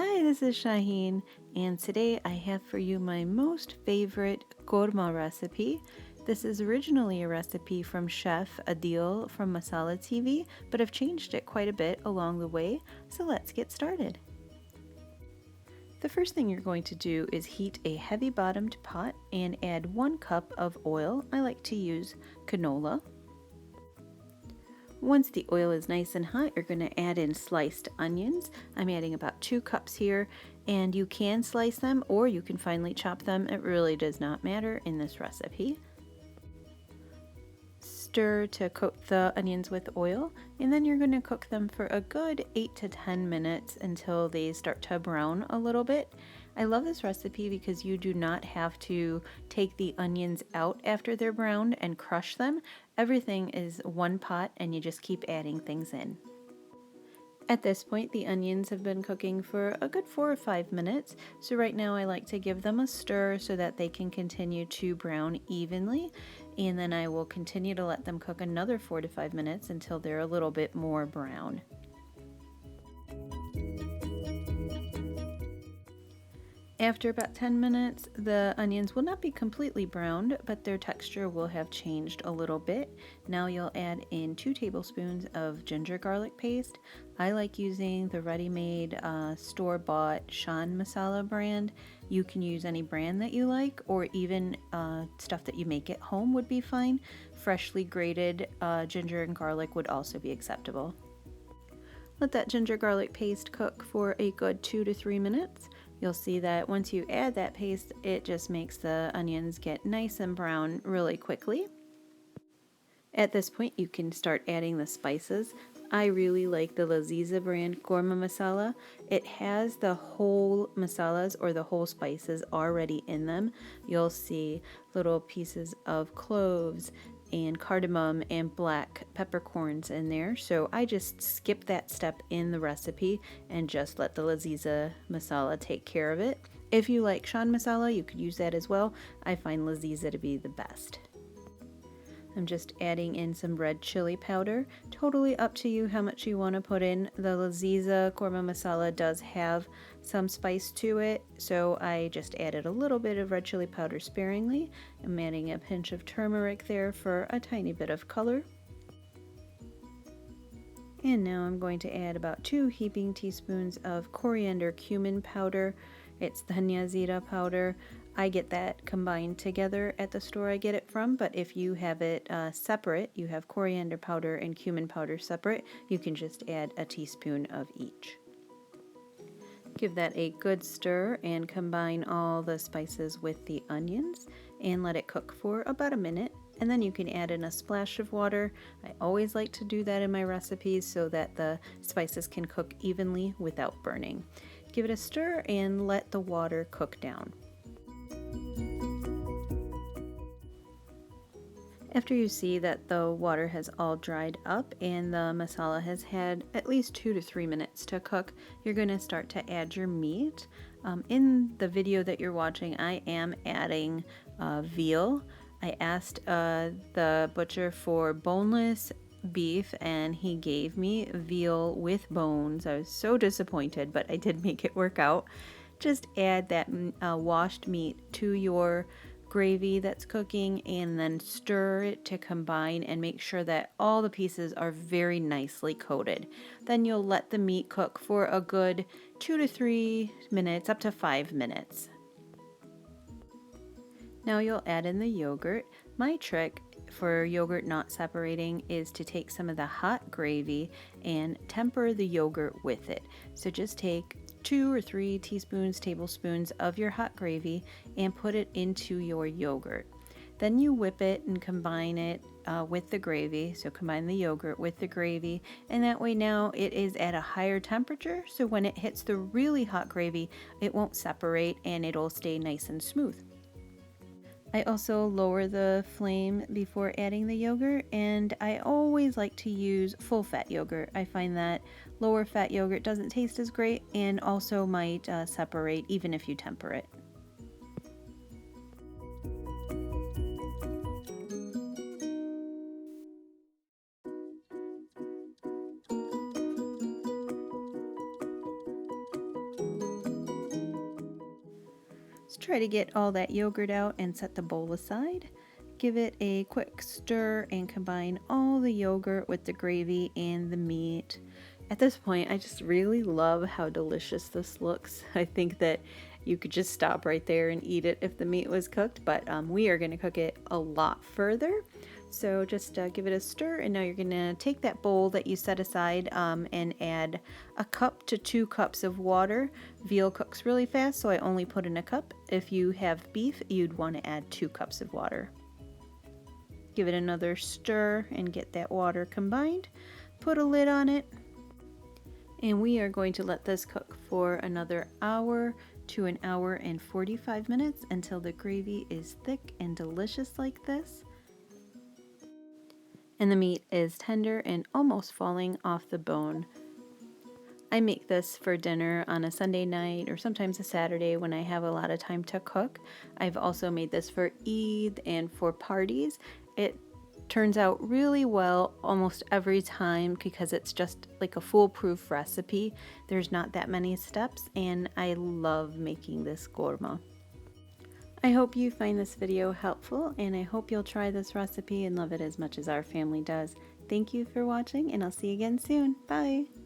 Hi, this is Shaheen, and today I have for you my most favorite korma recipe. This is originally a recipe from Chef Adil from Masala TV, but I've changed it quite a bit along the way, so let's get started. The first thing you're going to do is heat a heavy bottomed pot and add 1 cup of oil. I like to use canola. Once the oil is nice and hot, you're going to add in sliced onions. I'm adding about 2 cups here, and you can slice them or you can finely chop them. It really does not matter in this recipe. Stir to coat the onions with oil, and then you're going to cook them for a good 8 to 10 minutes until they start to brown a little bit. I love this recipe because you do not have to take the onions out after they're browned and crush them. Everything is one pot and you just keep adding things in. At this point, the onions have been cooking for a good 4 or 5 minutes, so right now I like to give them a stir so that they can continue to brown evenly, and then I will continue to let them cook another 4 to 5 minutes until they're a little bit more brown. After about 10 minutes, the onions will not be completely browned, but their texture will have changed a little bit. Now you'll add in 2 tablespoons of ginger garlic paste. I like using the ready-made store-bought Shan Masala brand. You can use any brand that you like, or even stuff that you make at home would be fine. Freshly grated ginger and garlic would also be acceptable. Let that ginger garlic paste cook for a good 2 to 3 minutes. You'll see that once you add that paste, it just makes the onions get nice and brown really quickly. At this point, you can start adding the spices. I really like the Laziza brand Qorma masala. It has the whole masalas or the whole spices already in them. You'll see little pieces of cloves and cardamom and black peppercorns in there. So I just skip that step in the recipe and just let the Laziza masala take care of it. If you like Shan masala, you could use that as well. I find Laziza to be the best. I'm just adding in some red chili powder. Totally up to you how much you want to put in. The Laziza Qorma masala does have some spice to it, so I just added a little bit of red chili powder sparingly. I'm adding a pinch of turmeric there for a tiny bit of color. And now I'm going to add about 2 heaping teaspoons of coriander cumin powder. It's dhania zeera powder. I get that combined together at the store I get it from, but if you have it separate, you have coriander powder and cumin powder separate, you can just add a teaspoon of each. Give that a good stir and combine all the spices with the onions and let it cook for about a minute. And then you can add in a splash of water. I always like to do that in my recipes so that the spices can cook evenly without burning. Give it a stir and let the water cook down. After you see that the water has all dried up and the masala has had at least 2 to 3 minutes to cook, you're going to start to add your meat. In the video that you're watching, I am adding veal. I asked the butcher for boneless beef and he gave me veal with bones. I was so disappointed, but I did make it work out. Just add that washed meat to your gravy that's cooking and then stir it to combine and make sure that all the pieces are very nicely coated. Then you'll let the meat cook for a good 2 to 3 minutes, up to 5 minutes. Now you'll add in the yogurt. My trick for yogurt not separating is to take some of the hot gravy and temper the yogurt with it. So just take 2 or 3 tablespoons of your hot gravy and put it into your yogurt. Then you whip it and combine it with the gravy. So combine the yogurt with the gravy, and that way now it is at a higher temperature, so when it hits the really hot gravy, it won't separate and it'll stay nice and smooth. I also lower the flame before adding the yogurt, and I always like to use full fat yogurt. I find that lower fat yogurt doesn't taste as great and also might separate even if you temper it. try to get all that yogurt out and set the bowl aside. Give it a quick stir and combine all the yogurt with the gravy and the meat. At this point, I just really love how delicious this looks. I think that you could just stop right there and eat it if the meat was cooked, but we are going to cook it a lot further. So just give it a stir, and now you're going to take that bowl that you set aside and add a cup to 2 cups of water. Veal cooks really fast, so I only put in a cup. If you have beef, you'd want to add 2 cups of water. Give it another stir and get that water combined. Put a lid on it. And we are going to let this cook for another hour to an hour and 45 minutes until the gravy is thick and delicious like this. And the meat is tender and almost falling off the bone. I make this for dinner on a Sunday night or sometimes a Saturday when I have a lot of time to cook. I've also made this for Eid and for parties. It turns out really well almost every time because it's just like a foolproof recipe. There's not that many steps, and I love making this korma. I hope you find this video helpful, and I hope you'll try this recipe and love it as much as our family does. Thank you for watching, and I'll see you again soon. Bye!